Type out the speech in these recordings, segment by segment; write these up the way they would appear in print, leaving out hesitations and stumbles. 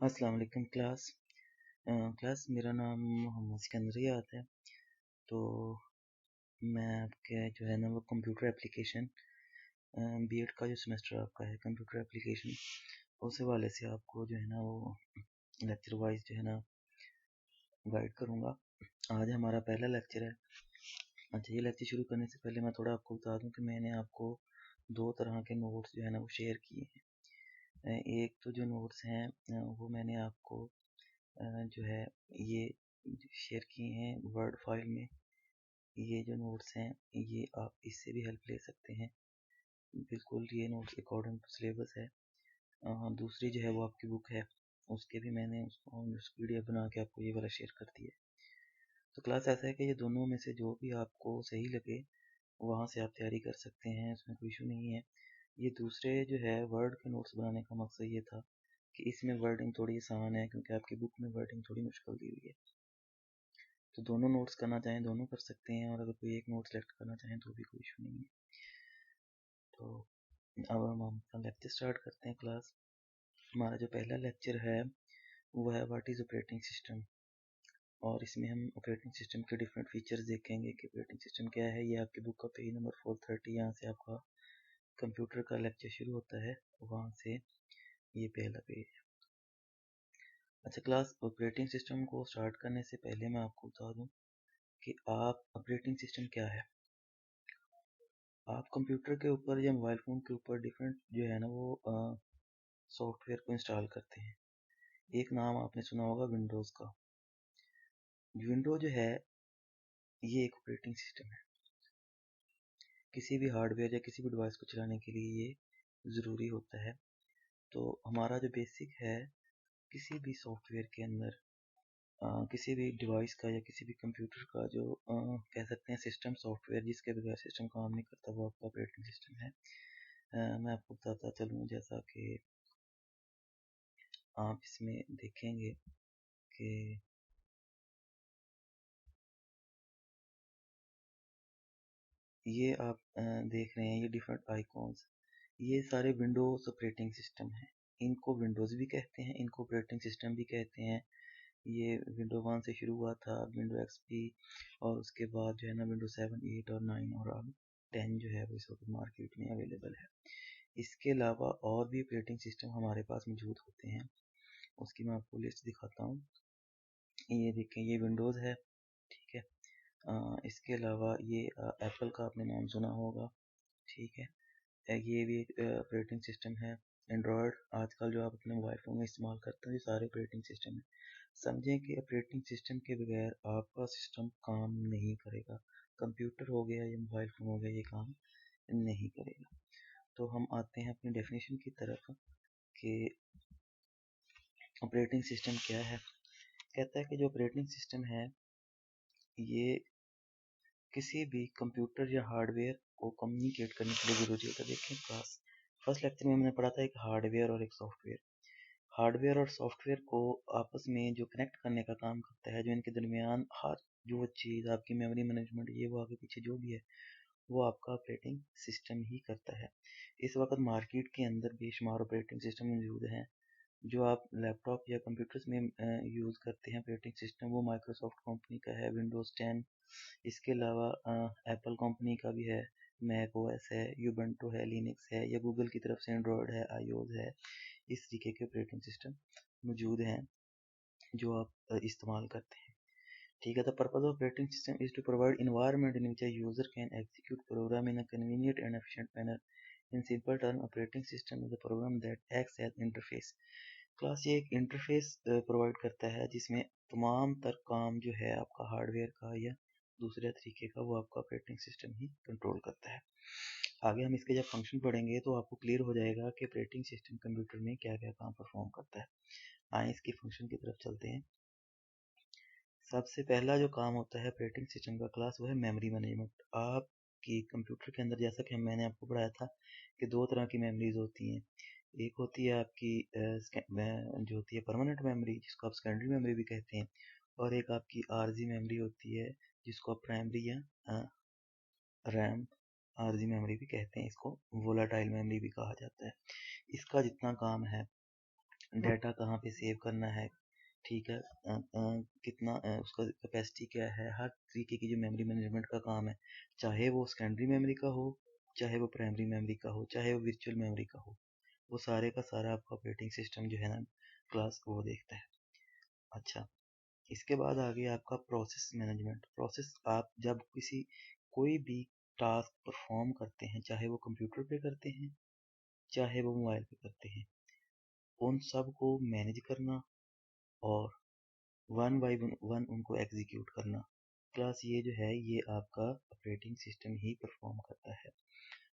अस्सलाम वालेकुम क्लास मेरा नाम मोहम्मद सिकंदरियात है। तो मैं आपके जो है ना वो कंप्यूटर एप्लीकेशन बीएड का जो सेमेस्टर आपका है कंप्यूटर एप्लीकेशन उस हवाले से आपको जो है ना वो लेक्चर वाइज जो है ना गाइड करूँगा। आज हमारा पहला लेक्चर है। अच्छा, ये लेक्चर शुरू करने से पहले मैं थोड़ा आपको बता दूं कि मैंने आपको दो तरह के नोट्स जो है ना वो शेयर किए हैं। एक तो जो नोट्स हैं वो मैंने आपको जो है ये शेयर किए हैं वर्ड फाइल में। ये जो नोट्स हैं ये आप इससे भी हेल्प ले सकते हैं। बिल्कुल ये नोट्स अकॉर्डिंग टू सिलेबस है। दूसरी जो है वो आपकी बुक है, उसके भी मैंने उसको PDF बना के आपको ये वाला शेयर कर दिया है। तो क्लास ऐसा है कि ये दोनों में से जो भी आपको सही लगे वहाँ से आप तैयारी कर सकते हैं, इसमें कोई इशू नहीं है। ये दूसरे जो है वर्ड के नोट्स बनाने का मकसद ये था कि इसमें वर्डिंग थोड़ी आसान है, क्योंकि आपकी बुक में वर्डिंग थोड़ी मुश्किल दी हुई है। तो दोनों नोट्स करना चाहें दोनों कर सकते हैं, और अगर कोई एक नोट सेलेक्ट करना चाहें तो भी कोई इशू नहीं है। तो अब हम अपना लेक्चर स्टार्ट करते हैं। क्लास हमारा जो पहला लेक्चर है वो है व्हाट इज़ ऑपरेटिंग सिस्टम, और इसमें हम ऑपरेटिंग सिस्टम के डिफरेंट फीचर्स देखेंगे कि ऑपरेटिंग सिस्टम क्या है। ये आपकी बुक का पेज नंबर 430, यहाँ से आपका कंप्यूटर का लेक्चर शुरू होता है, वहाँ से ये पहला पेज है। अच्छा क्लास, ऑपरेटिंग सिस्टम को स्टार्ट करने से पहले मैं आपको बता दूं कि आप ऑपरेटिंग सिस्टम क्या है। आप कंप्यूटर के ऊपर या मोबाइल फ़ोन के ऊपर डिफरेंट जो है ना वो सॉफ्टवेयर को इंस्टॉल करते हैं। एक नाम आपने सुना होगा विंडोज़ का। विंडो जो है ये एक ऑपरेटिंग सिस्टम है। किसी भी हार्डवेयर या किसी भी डिवाइस को चलाने के लिए ये ज़रूरी होता है। तो हमारा जो बेसिक है, किसी भी सॉफ्टवेयर के अंदर किसी भी डिवाइस का या किसी भी कंप्यूटर का जो कह सकते हैं सिस्टम सॉफ्टवेयर, जिसके बगैर सिस्टम काम नहीं करता, वो आपका ऑपरेटिंग सिस्टम है। मैं आपको बताता चलूँ, जैसा कि आप इसमें देखेंगे कि ये आप देख रहे हैं ये डिफरेंट आइकॉन्स, ये सारे विंडोज़ ऑपरेटिंग सिस्टम हैं। इनको विंडोज़ भी कहते हैं, इनको ऑपरेटिंग सिस्टम भी कहते हैं। ये विंडो 1 से शुरू हुआ था, विंडो XP, और उसके बाद जो है ना विंडो 7, 8 और 9, और अब 10 जो है वो इस वक्त मार्केट में अवेलेबल है। इसके अलावा और भी ऑपरेटिंग सिस्टम हमारे पास मौजूद होते हैं, उसकी मैं आपको लिस्ट दिखाता हूँ। ये देखें, ये विंडोज़ है, ठीक है। इसके अलावा ये एप्पल का आपने नाम सुना होगा, ठीक है। ये भी एक ऑपरेटिंग सिस्टम है। एंड्रॉयड आजकल जो आप अपने मोबाइल फ़ोन में इस्तेमाल करते हैं, ये सारे ऑपरेटिंग सिस्टम है। समझें कि ऑपरेटिंग सिस्टम के बगैर आपका सिस्टम काम नहीं करेगा। कंप्यूटर हो गया या मोबाइल फ़ोन हो गया, ये काम नहीं करेगा। तो हम आते हैं अपनी डेफिनेशन की तरफ कि ऑपरेटिंग सिस्टम क्या है। कहता है कि जो ऑपरेटिंग सिस्टम है ये किसी भी कंप्यूटर या हार्डवेयर को कम्युनिकेट करने के लिए ज़रूरी होता है। देखें क्लास फर्स्ट लेक्चर में हमने पढ़ा था एक हार्डवेयर और एक सॉफ्टवेयर। हार्डवेयर और सॉफ्टवेयर को आपस में जो कनेक्ट करने का काम करता है, जो इनके दरमियान हर जो चीज़ आपकी मेमोरी मैनेजमेंट ये वो आगे पीछे जो भी है वो आपका ऑपरेटिंग सिस्टम ही करता है। इस वक्त मार्केट के अंदर बेशुमार ऑपरेटिंग सिस्टम मौजूद हैं। जो आप लैपटॉप या कंप्यूटर्स में यूज़ करते हैं ऑपरेटिंग सिस्टम, वो माइक्रोसॉफ्ट कंपनी का है, विंडोज़ 10। इसके अलावा एप्पल कंपनी का भी है, मैक ओएस है, यूबंटू है, लिनक्स है, या गूगल की तरफ से एंड्रॉयड है, आईओएस है। इस तरीके के ऑपरेटिंग सिस्टम मौजूद हैं जो आप इस्तेमाल करते हैं, ठीक है। The purpose of operating system is to provide environment in which a user can execute program in a convenient and efficient manner. In simple term, operating system is a program that acts as interface. Class ये एक interface provide करता है जिसमें तमाम तर काम जो है आपका हार्डवेयर का या दूसरे तरीके का, वो आपका ऑपरेटिंग सिस्टम ही कंट्रोल करता है। आगे हम इसके जब फंक्शन पढ़ेंगे तो आपको क्लियर हो जाएगा कि ऑपरेटिंग सिस्टम कंप्यूटर में क्या क्या काम परफॉर्म करता है। आए इसकी फंक्शन की तरफ चलते हैं। सबसे पहला जो काम होता है ऑपरेटिंग सिस्टम का क्लास, वो है मेमोरी मैनेजमेंट। आपकी कंप्यूटर के अंदर, जैसा कि मैंने आपको पढ़ाया था कि दो तरह की मेमोरीज होती हैं। एक होती है आपकी जो होती है परमानेंट मेमोरी, जिसको आप सेकेंडरी मेमोरी भी कहते हैं, और एक आपकी आरजी मेमोरी होती है जिसको आप प्राइमरी या रैम आरजी मेमोरी भी कहते हैं। इसको वोलाटाइल मेमोरी भी कहा जाता है। इसका जितना काम है डाटा कहाँ पे सेव करना है, ठीक है, कितना उसका कैपेसिटी क्या है, हर तरीके की जो मेमोरी मैनेजमेंट का काम है, चाहे वो सेकेंडरी मेमोरी का हो, चाहे वो प्राइमरी मेमोरी का हो, चाहे वो वर्चुअल मेमोरी का हो, वो सारे का सारा आपका ऑपरेटिंग सिस्टम जो है ना क्लास वो देखता है। अच्छा, इसके बाद आ गया आपका प्रोसेस मैनेजमेंट। प्रोसेस, आप जब कोई भी टास्क परफॉर्म करते हैं, चाहे वो कंप्यूटर पे करते हैं, चाहे वो मोबाइल पे करते हैं, उन सब को मैनेज करना और वन बाई वन उनको एग्जीक्यूट करना, क्लास ये जो है ये आपका ऑपरेटिंग सिस्टम ही परफॉर्म करता है।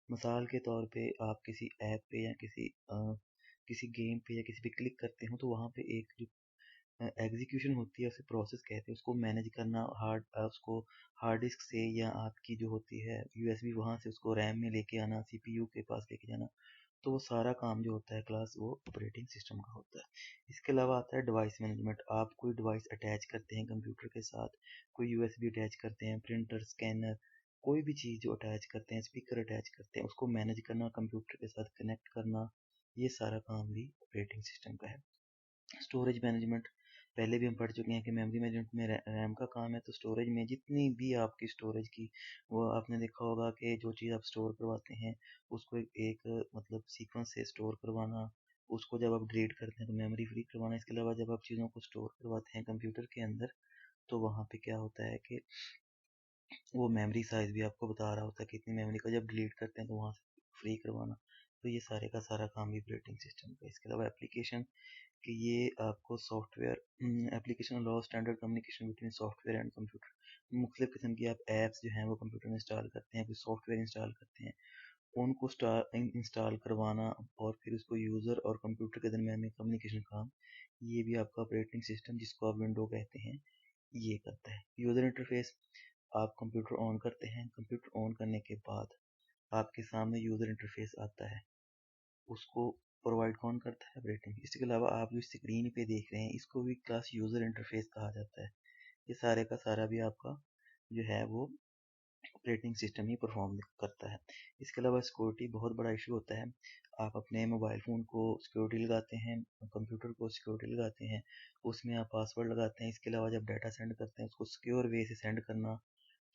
मिसाल के तौर पे आप किसी ऐप पे या किसी गेम पे या किसी पे क्लिक करते हो, तो वहाँ पे एक जो एग्जीक्यूशन होती है उसे प्रोसेस कहते हैं, उसको मैनेज करना, उसको हार्ड डिस्क से या आपकी जो होती है यूएसबी वहाँ से उसको रैम में लेके आना, सीपीयू के पास लेके जाना, तो वो सारा काम जो होता है क्लास वो ऑपरेटिंग सिस्टम का होता है। इसके अलावा आता है डिवाइस मैनेजमेंट। आप कोई डिवाइस अटैच करते हैं कंप्यूटर के साथ, कोई यूएसबी अटैच करते हैं, प्रिंटर, स्कैनर, कोई भी चीज़ जो अटैच करते हैं, स्पीकर अटैच करते हैं, उसको मैनेज करना, कंप्यूटर के साथ कनेक्ट करना, ये सारा काम भी ऑपरेटिंग सिस्टम का है। स्टोरेज मैनेजमेंट, पहले भी हम पढ़ चुके हैं कि मेमोरी मैनेजमेंट में रैम का काम है, तो स्टोरेज में जितनी भी आपकी स्टोरेज की, वो आपने देखा होगा कि जो चीज़ आप स्टोर करवाते हैं उसको एक मतलब सीक्वेंस से स्टोर करवाना, उसको जब आप डिलीट करते हैं तो मेमोरी फ्री करवाना। इसके अलावा जब आप चीज़ों को स्टोर करवाते हैं कंप्यूटर के अंदर, तो वहाँ पे क्या होता है कि वो मेमोरी साइज भी आपको बता रहा होता है कितनी मेमोरी का, जब डिलीट करते हैं तो वहाँ से फ्री करवाना। तो ये सारे का सारा काम भी ऑपरेटिंग सिस्टम का। इसके अलावा एप्लीकेशन, कि ये आपको software application allow standard communication between software and computer. मुख्तलिफ किस्म की आप ऐप्स जो हैं वो कंप्यूटर में इंस्टॉल करते हैं, कोई सॉफ्टवेयर इंस्टॉल करते हैं, उनको इंस्टॉल करवाना और फिर उसको यूज़र और कंप्यूटर के दरमियान में कम्युनिकेशन काम, ये भी आपका ऑपरेटिंग सिस्टम, जिसको आप विंडो कहते हैं, ये करता है। यूज़र इंटरफेस, आप कंप्यूटर ऑन करते हैं, कंप्यूटर ऑन करने के बाद आपके सामने यूज़र इंटरफेस आता है, उसको प्रोवाइड कौन करता है? ऑपरेटिंग। इसके अलावा आप जो स्क्रीन पे देख रहे हैं इसको भी क्लास यूज़र इंटरफेस कहा जाता है। ये सारे का सारा भी आपका जो है वो ऑपरेटिंग सिस्टम ही परफॉर्म करता है। इसके अलावा सिक्योरिटी बहुत बड़ा इशू होता है। आप अपने मोबाइल फ़ोन को सिक्योरिटी लगाते हैं, कंप्यूटर को सिक्योरिटी लगाते हैं, उसमें आप पासवर्ड लगाते हैं। इसके अलावा जब डाटा सेंड करते हैं उसको सिक्योर वे से सेंड करना,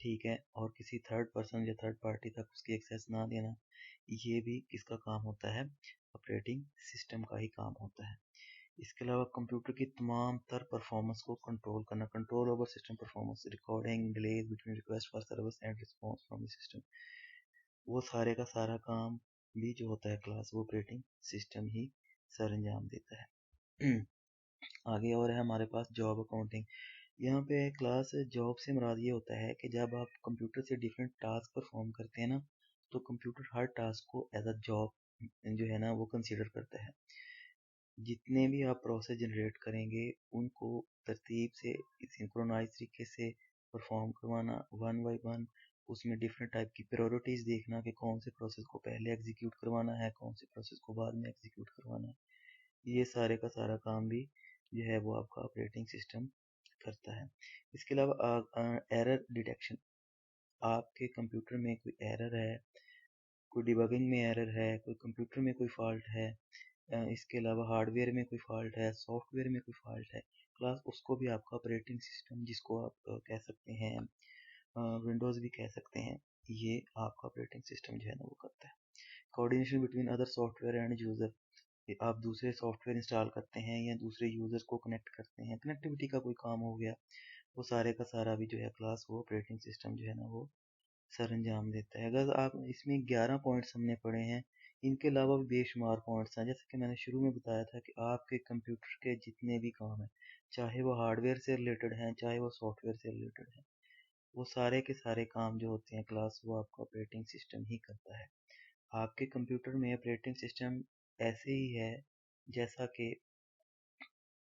ठीक है, और किसी थर्ड पर्सन या थर्ड पार्टी तक उसकी एक्सेस ना देना, ये भी किसका काम होता है? ऑपरेटिंग सिस्टम का ही काम होता है। इसके अलावा कंप्यूटर की तमाम तर परफॉर्मेंस को कंट्रोल करना, control over system performance, recording, delays between request for service and response from the system, वो सारे का सारा काम भी जो होता है क्लास वो ऑपरेटिंग सिस्टम ही सर अंजाम देता है। आगे और है हमारे पास जॉब अकाउंटिंग। यहाँ पे क्लास जॉब से मुराद ये होता है कि जब आप कंप्यूटर से डिफरेंट टास्क परफॉर्म करते हैं ना, तो कंप्यूटर हर टास्क को एज अ जॉब जो है ना वो कंसीडर करता है। जितने भी आप प्रोसेस जनरेट करेंगे उनको तरतीब से सिंक्रोनाइज तरीके से परफॉर्म करवाना, वन बाय वन, उसमें डिफरेंट टाइप की प्रायोरिटीज़ देखना कि कौन से प्रोसेस को पहले एग्जीक्यूट करवाना है, कौन से प्रोसेस को बाद में एग्जीक्यूट करवाना है, ये सारे का सारा काम भी जो है वो आपका ऑपरेटिंग सिस्टम करता है। इसके अलावा एरर डिटेक्शन, आपके कंप्यूटर में कोई एरर है, कोई डिबगिंग में एरर है, कोई कंप्यूटर में कोई फॉल्ट है, इसके अलावा हार्डवेयर में कोई फॉल्ट है, सॉफ्टवेयर में कोई फॉल्ट है, क्लास उसको भी आपका ऑपरेटिंग सिस्टम, जिसको आप कह सकते हैं विंडोज़ भी कह सकते हैं, ये आपका ऑपरेटिंग सिस्टम जो है ना वो करता है। Coordination between other software end user, आप दूसरे सॉफ्टवेयर इंस्टॉल करते हैं या दूसरे यूज़र्स को कनेक्ट करते हैं, कनेक्टिविटी का कोई काम हो गया, वो सारे का सारा भी जो है क्लास वो ऑपरेटिंग सिस्टम जो है ना वो सर अंजाम देता है। अगर आप इसमें 11 पॉइंट्स हमने पढ़े हैं, इनके अलावा भी बेशुमार पॉइंट्स हैं। जैसे कि मैंने शुरू में बताया था कि आपके कंप्यूटर के जितने भी काम हैं, चाहे वो हार्डवेयर से रिलेटेड हैं, चाहे वो सॉफ्टवेयर से रिलेटेड हैं, वो सारे के सारे काम जो होते हैं क्लास वो आपका ऑपरेटिंग सिस्टम ही करता है। आपके कंप्यूटर में ऑपरेटिंग सिस्टम ऐसे ही है जैसा कि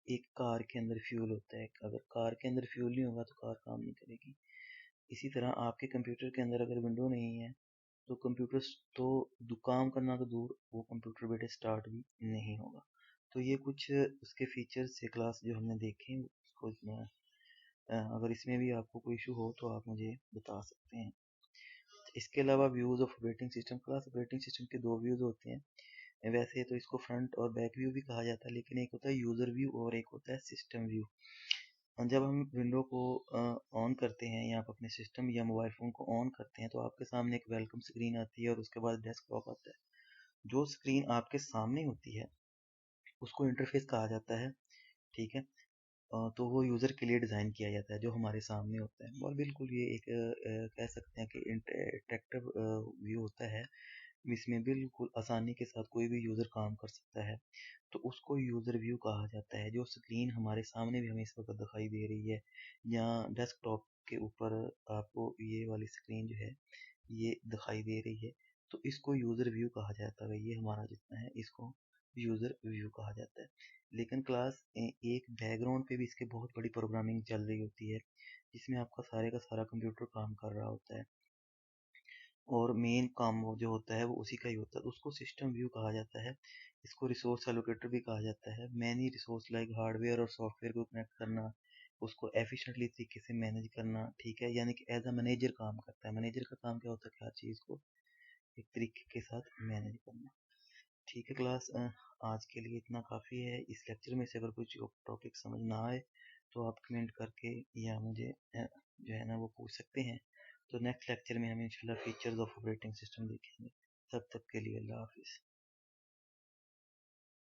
एक कार के अंदर फ्यूल होता है। अगर कार के अंदर फ्यूल नहीं होगा तो कार काम नहीं करेगी। इसी तरह आपके कंप्यूटर के अंदर अगर विंडो नहीं है तो कंप्यूटर तो काम करना तो दूर, वो कंप्यूटर बेटे स्टार्ट भी नहीं होगा। तो ये कुछ उसके फीचर्स से क्लास जो हमने देखे उसको अगर इसमें भी आपको कोई इशू हो तो आप मुझे बता सकते हैं। इसके अलावा views of operating system, class operating system के दो व्यूज़ होते हैं। वैसे तो इसको फ्रंट और बैक व्यू भी कहा जाता है, लेकिन एक होता है यूज़र व्यू और एक होता है सिस्टम व्यू। जब हम विंडो को ऑन करते हैं या आप अपने सिस्टम या मोबाइल फ़ोन को ऑन करते हैं तो आपके सामने एक वेलकम स्क्रीन आती है और उसके बाद डेस्कटॉप आता है। जो स्क्रीन आपके सामने होती है उसको इंटरफेस कहा जाता है, ठीक है। तो वो यूज़र के लिए डिज़ाइन किया जाता है जो हमारे सामने होता है, और बिल्कुल ये एक कह सकते हैं कि इंटरेक्टिव व्यू होता है, इसमें बिल्कुल आसानी के साथ कोई भी यूज़र काम कर सकता है। तो उसको यूज़र व्यू कहा जाता है। जो स्क्रीन हमारे सामने भी हमें इस वक्त दिखाई दे रही है या डेस्कटॉप के ऊपर आपको ये वाली स्क्रीन जो है ये दिखाई दे रही है, तो इसको यूज़र व्यू कहा जाता है। ये हमारा जितना है इसको यूज़र व्यू कहा जाता है। लेकिन क्लास एक बैकग्राउंड पे भी इसके बहुत बड़ी प्रोग्रामिंग चल रही होती है, जिसमें आपका सारे का सारा कंप्यूटर काम कर रहा होता है और मेन काम वो जो होता है वो उसी का ही होता है। उसको सिस्टम व्यू कहा जाता है। इसको रिसोर्स एलोकेटर भी कहा जाता है। मैनी रिसोर्स लाइक हार्डवेयर और सॉफ्टवेयर को कनेक्ट करना, उसको एफिशिएंटली तरीके से मैनेज करना, ठीक है, यानी कि एज अ मैनेजर काम करता है। मैनेजर का काम क्या होता है कि हर चीज़ को एक तरीके के साथ मैनेज करना। ठीक है क्लास, आज के लिए इतना काफ़ी है। इस लेक्चर में से अगर कुछ टॉपिक समझ ना आए तो आप कमेंट करके या मुझे जो है ना वो पूछ सकते हैं। तो नेक्स्ट लेक्चर में हम इंशाल्लाह फीचर्स ऑफ ऑपरेटिंग सिस्टम देखेंगे। तब तक के लिए अल्लाह हाफिज़।